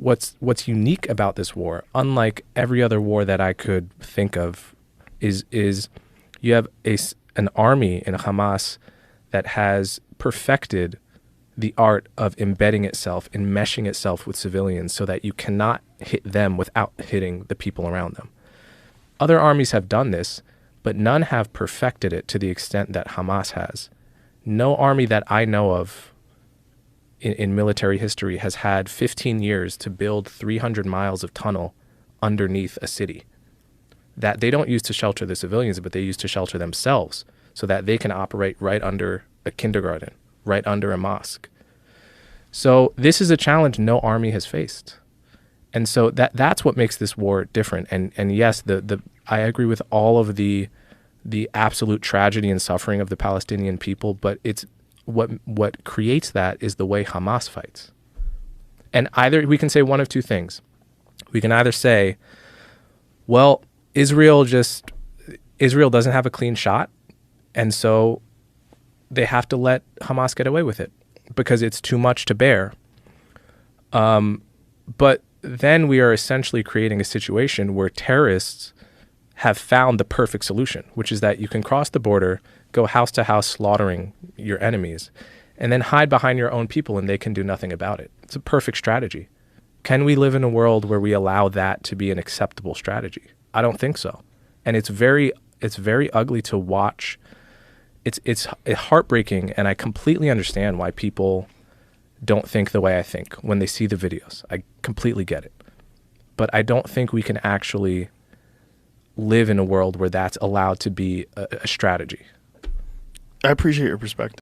what's unique about this war, unlike every other war that I could think of, is you have an army in Hamas that has perfected the art of embedding itself, enmeshing itself with civilians so that you cannot hit them without hitting the people around them. Other armies have done this, but none have perfected it to the extent that Hamas has. No army that I know of in military history has had 15 years to build 300 miles of tunnel underneath a city that they don't use to shelter the civilians, but they use to shelter themselves so that they can operate right under a kindergarten, right under a mosque. So this is a challenge no army has faced. And so that's what makes this war different. And yes, I agree with all of the absolute tragedy and suffering of the Palestinian people, but it's what creates that is the way Hamas fights. And either we can say one of two things. We can either say, well, Israel doesn't have a clean shot, and so they have to let Hamas get away with it because it's too much to bear. But then we are essentially creating a situation where terrorists have found the perfect solution, which is that you can cross the border, go house to house slaughtering your enemies, and then hide behind your own people and they can do nothing about it. It's a perfect strategy. Can we live in a world where we allow that to be an acceptable strategy? I don't think so. And it's very ugly to watch. It's heartbreaking, and I completely understand why people don't think the way I think when they see the videos. I completely get it. But I don't think we can actually live in a world where that's allowed to be a strategy. I appreciate your perspective.